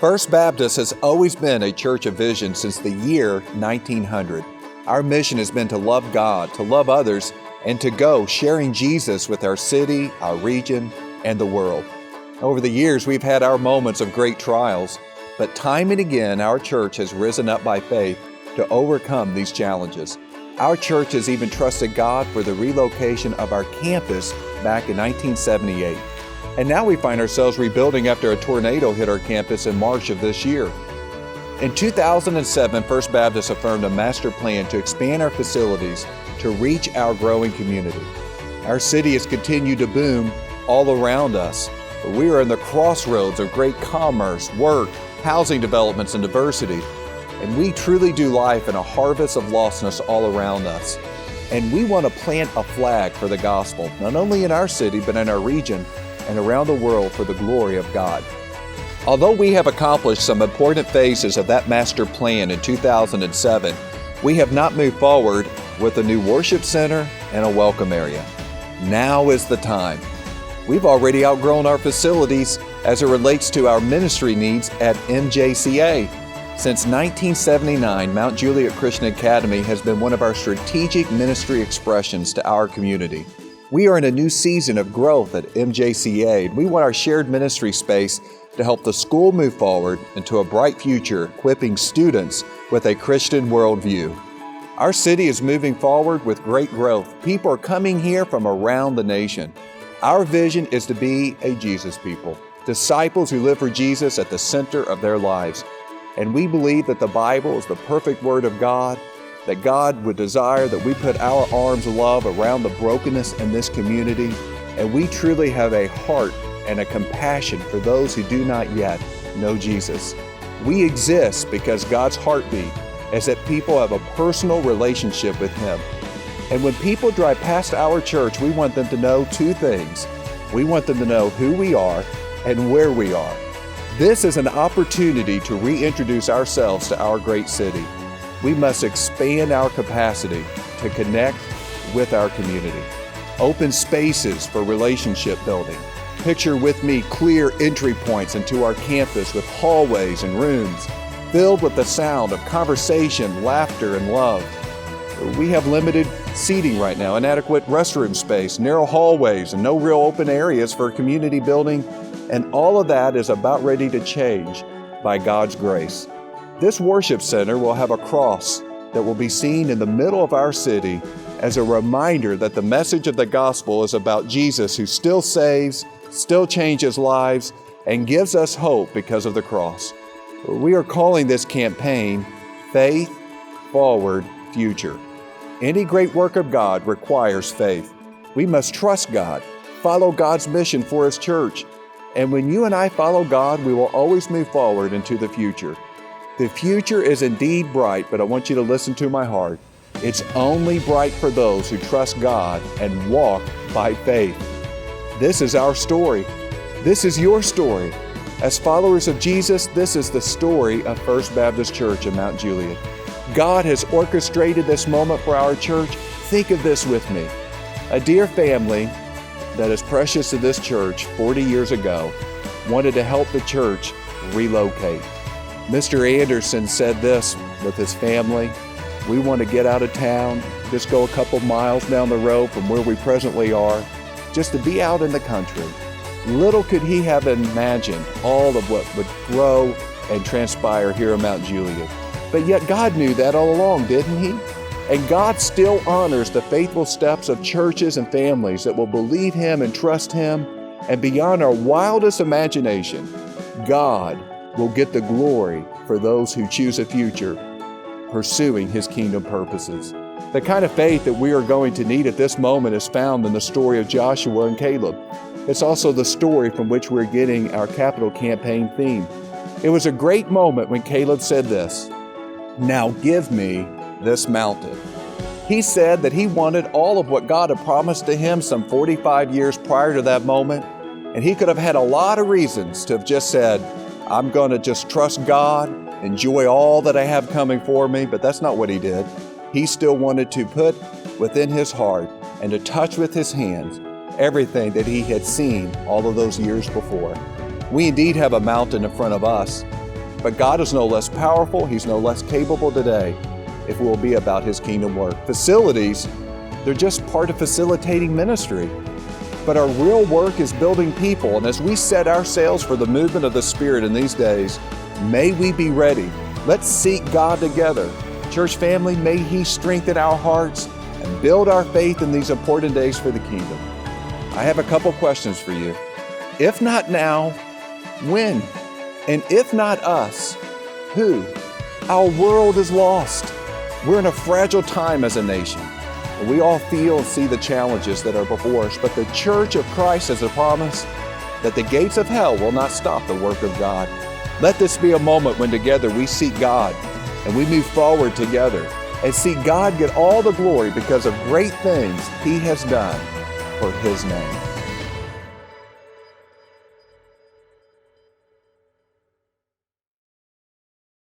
First Baptist has always been a church of vision since the year 1900. Our mission has been to love God, to love others, and to go sharing Jesus with our city, our region, and the world. Over the years, we've had our moments of great trials, but time and again, our church has risen up by faith to overcome these challenges. Our church has even trusted God for the relocation of our campus back in 1978. And now we find ourselves rebuilding after a tornado hit our campus in March of this year. In 2007, First Baptist affirmed a master plan to expand our facilities to reach our growing community. Our city has continued to boom all around us. We are in the crossroads of great commerce, work, housing developments, and diversity. And we truly do life in a harvest of lostness all around us. And we want to plant a flag for the gospel, not only in our city, but in our region and around the world for the glory of God. Although we have accomplished some important phases of that master plan in 2007, we have not moved forward with a new worship center and a welcome area. Now is the time. We've already outgrown our facilities as it relates to our ministry needs at MJCA. Since 1979, Mount Juliet Christian Academy has been one of our strategic ministry expressions to our community. We are in a new season of growth at MJCA, and we want our shared ministry space to help the school move forward into a bright future, equipping students with a Christian worldview. Our city is moving forward with great growth. People are coming here from around the nation. Our vision is to be a Jesus people, disciples who live for Jesus at the center of their lives. And we believe that the Bible is the perfect Word of God, that God would desire that we put our arms of love around the brokenness in this community, and we truly have a heart and a compassion for those who do not yet know Jesus. We exist because God's heartbeat is that people have a personal relationship with Him. And when people drive past our church, we want them to know two things. We want them to know who we are and where we are. This is an opportunity to reintroduce ourselves to our great city. We must expand our capacity to connect with our community. Open spaces for relationship building. Picture with me clear entry points into our campus with hallways and rooms filled with the sound of conversation, laughter, and love. We have limited seating right now, inadequate restroom space, narrow hallways, and no real open areas for community building, and all of that is about ready to change by God's grace. This worship center will have a cross that will be seen in the middle of our city as a reminder that the message of the gospel is about Jesus, who still saves, still changes lives, and gives us hope because of the cross. We are calling this campaign Faith Forward Future. Any great work of God requires faith. We must trust God, follow God's mission for His church. And when you and I follow God, we will always move forward into the future. The future is indeed bright, but I want you to listen to my heart. It's only bright for those who trust God and walk by faith. This is our story. This is your story. As followers of Jesus, this is the story of First Baptist Church in Mount Juliet. God has orchestrated this moment for our church. Think of this with me. A dear family that is precious to this church 40 years ago wanted to help the church relocate. Mr. Anderson said this with his family: we want to get out of town, just go a couple miles down the road from where we presently are, just to be out in the country. Little could he have imagined all of what would grow and transpire here in Mount Juliet. But yet God knew that all along, didn't He? And God still honors the faithful steps of churches and families that will believe Him and trust Him. And beyond our wildest imagination, God will get the glory for those who choose a future pursuing His kingdom purposes. The kind of faith that we are going to need at this moment is found in the story of Joshua and Caleb. It's also the story from which we're getting our capital campaign theme. It was a great moment when Caleb said this: "Now give me this mountain." He said that he wanted all of what God had promised to him some 45 years prior to that moment, and he could have had a lot of reasons to have just said, "I'm going to just trust God, enjoy all that I have coming for me," but that's not what he did. He still wanted to put within his heart and to touch with his hands everything that he had seen all of those years before. We indeed have a mountain in front of us, But God is no less powerful, He's no less capable today if we will be about His kingdom work. Facilities, they're just part of facilitating ministry. But our real work is building people, and as we set our sails for the movement of the Spirit in these days, may we be ready. Let's seek God together. Church family, may He strengthen our hearts and build our faith in these important days for the kingdom. I have a couple questions for you. If not now, when? And if not us, who? Our world is lost. We're in a fragile time as a nation. We all feel and see the challenges that are before us, but the Church of Christ has a promise that the gates of hell will not stop the work of God. Let this be a moment when together we seek God and we move forward together and see God get all the glory because of great things He has done for His name.